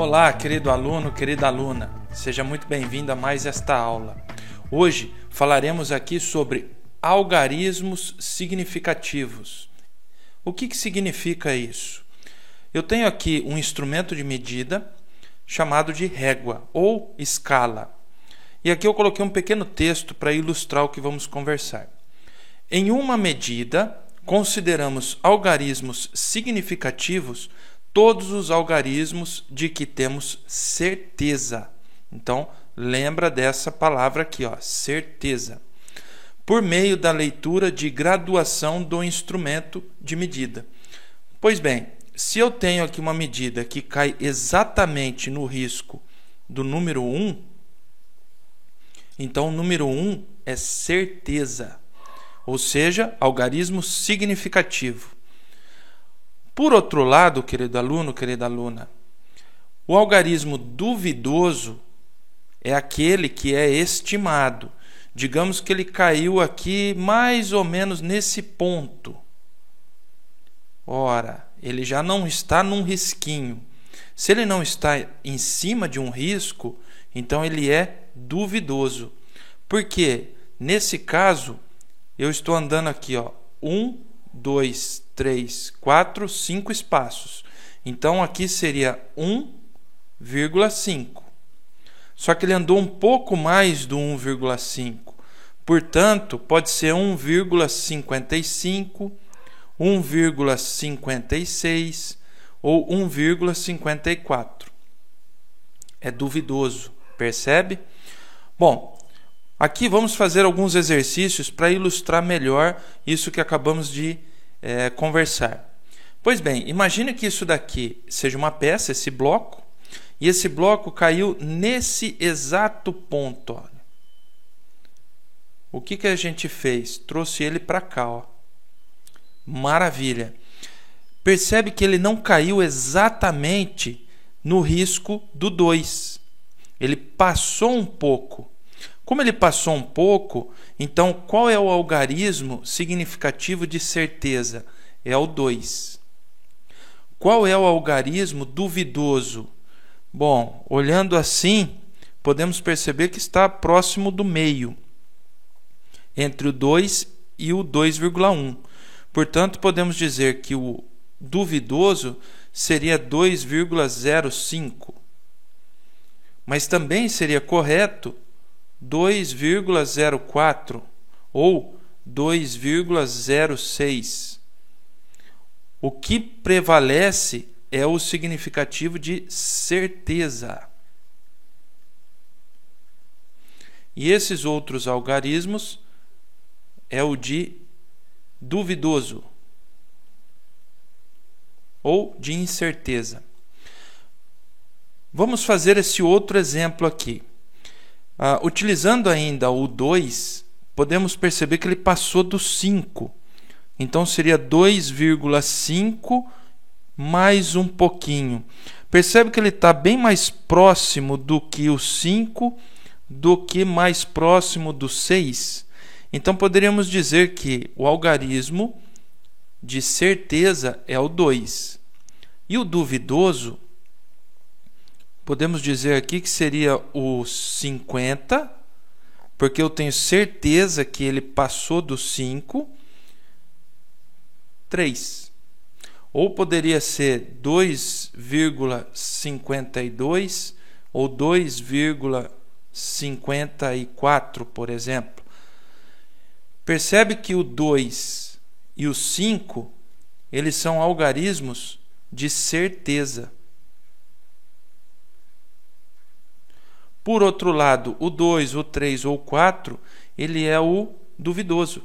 Olá, querido aluno, querida aluna. Seja muito bem-vindo a mais esta aula. Hoje falaremos aqui sobre algarismos significativos. O que significa isso? Eu tenho aqui um instrumento de medida chamado de régua ou escala. E aqui eu coloquei um pequeno texto para ilustrar o que vamos conversar. Em uma medida, consideramos algarismos significativos todos os algarismos de que temos certeza. Então, lembra dessa palavra aqui, ó, certeza. Por meio da leitura de graduação do instrumento de medida. Pois bem, se eu tenho aqui uma medida que cai exatamente no risco do número 1, então o número 1 é certeza, ou seja, algarismo significativo. Por outro lado, querido aluno, querida aluna, o algarismo duvidoso é aquele que é estimado. Digamos que ele caiu aqui mais ou menos nesse ponto. Ora, ele já não está num risquinho. Se ele não está em cima de um risco, então ele é duvidoso. Porque, nesse caso, eu estou andando aqui, ó, 1, 2, 3, 4, 5 espaços. Então, aqui seria 1,5. Só que ele andou um pouco mais do 1,5. Portanto, pode ser 1,55, 1,56 ou 1,54. É duvidoso, percebe? Bom, aqui vamos fazer alguns exercícios para ilustrar melhor isso que acabamos de conversar. Pois bem, imagine que isso daqui seja uma peça, esse bloco, e esse bloco caiu nesse exato ponto. Olha. O que a gente fez? Trouxe ele para cá. Ó. Maravilha! Percebe que ele não caiu exatamente no risco do 2. Ele passou um pouco. Como ele passou um pouco, então qual é o algarismo significativo de certeza? É o 2. Qual é o algarismo duvidoso? Bom, olhando assim, podemos perceber que está próximo do meio, entre o 2 e o 2,1. Portanto, podemos dizer que o duvidoso seria 2,05. Mas também seria correto 2,04 ou 2,06. O que prevalece é o significativo de certeza. E esses outros algarismos é o de duvidoso ou de incerteza. Vamos fazer esse outro exemplo aqui. Utilizando ainda o 2, podemos perceber que ele passou do 5. Então, seria 2,5 mais um pouquinho. Percebe que ele está bem mais próximo do que o 5, do que mais próximo do 6. Então, poderíamos dizer que o algarismo de certeza é o 2. E o duvidoso, podemos dizer aqui que seria o 50, porque eu tenho certeza que ele passou do 5, 3. Ou poderia ser 2,52 ou 2,54, por exemplo. Percebe que o 2 e o 5, eles são algarismos de certeza. Por outro lado, o 2, o 3 ou o 4, ele é o duvidoso.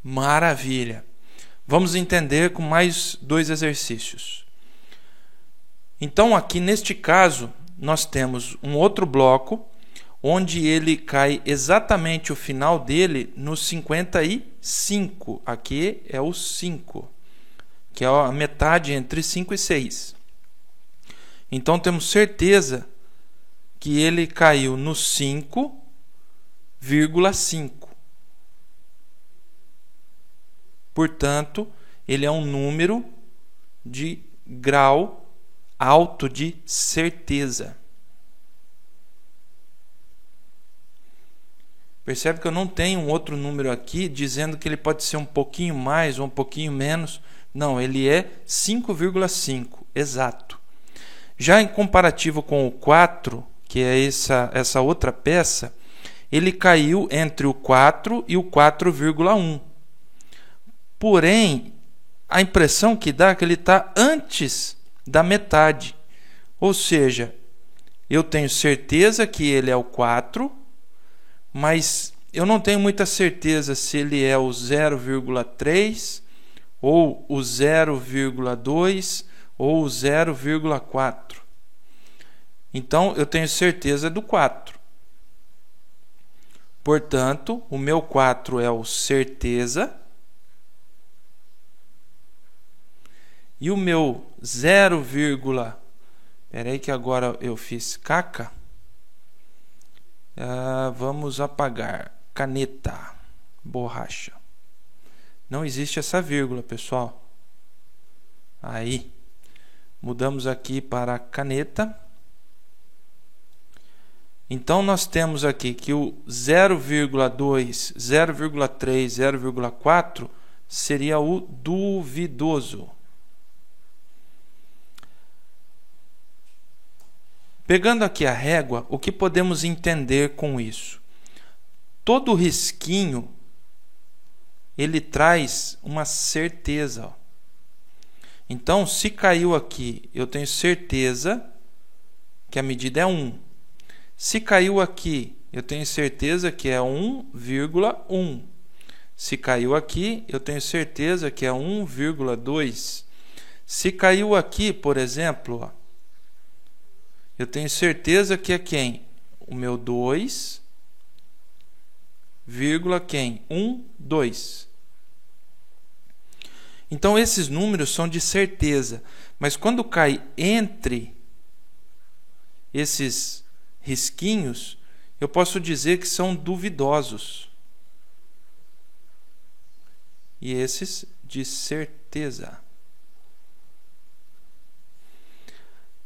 Maravilha! Vamos entender com mais 2 exercícios. Então, aqui neste caso, nós temos um outro bloco, onde ele cai exatamente o final dele no 55. Aqui é o 5, que é a metade entre 5 e 6. Então, temos certeza que ele caiu no 5,5. Portanto, ele é um número de grau alto de certeza. Percebe que eu não tenho um outro número aqui dizendo que ele pode ser um pouquinho mais ou um pouquinho menos. Não, ele é 5,5, exato. Já em comparativo com o 4, que é essa outra peça, ele caiu entre o 4 e o 4,1. Porém, a impressão que dá é que ele está antes da metade. Ou seja, eu tenho certeza que ele é o 4, mas eu não tenho muita certeza se ele é o 0,3 ou o 0,2 ou o 0,4. Então, eu tenho certeza do 4. Portanto, o meu 4 é o certeza. E o meu 0, espera aí que agora eu fiz caca. Vamos apagar. Caneta, borracha. Não existe essa vírgula, pessoal. Aí, mudamos aqui para caneta. Então, nós temos aqui que o 0,2, 0,3, 0,4 seria o duvidoso. Pegando aqui a régua, o que podemos entender com isso? Todo risquinho, ele traz uma certeza. Então, se caiu aqui, eu tenho certeza que a medida é 1. Se caiu aqui, eu tenho certeza que é 1,1. Se caiu aqui, eu tenho certeza que é 1,2. Se caiu aqui, por exemplo, ó, eu tenho certeza que é quem? O meu 2, quem? 1, 2. Então, esses números são de certeza. Mas quando cai entre esses risquinhos, eu posso dizer que são duvidosos. E esses de certeza.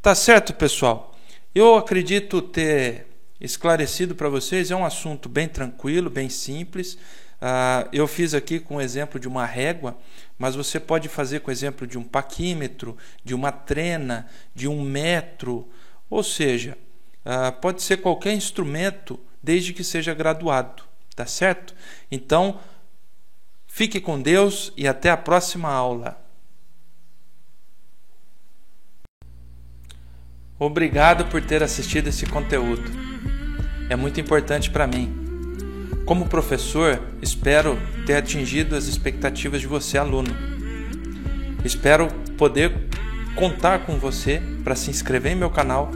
Tá certo, pessoal? Eu acredito ter esclarecido para vocês. É um assunto bem tranquilo, bem simples. Eu fiz aqui com o exemplo de uma régua, mas você pode fazer com o exemplo de um paquímetro, de uma trena, de um metro. Ou seja, pode ser qualquer instrumento, desde que seja graduado. Tá certo? Então, fique com Deus e até a próxima aula. Obrigado por ter assistido esse conteúdo. É muito importante para mim. Como professor, espero ter atingido as expectativas de você, aluno. Espero poder contar com você para se inscrever em meu canal,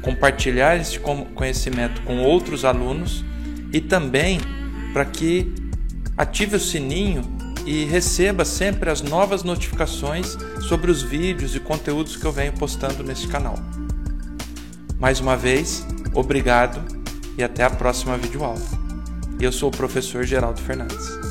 compartilhar este conhecimento com outros alunos e também para que ative o sininho e receba sempre as novas notificações sobre os vídeos e conteúdos que eu venho postando nesse canal. Mais uma vez, obrigado e até a próxima videoaula. Eu sou o professor Geraldo Fernandes.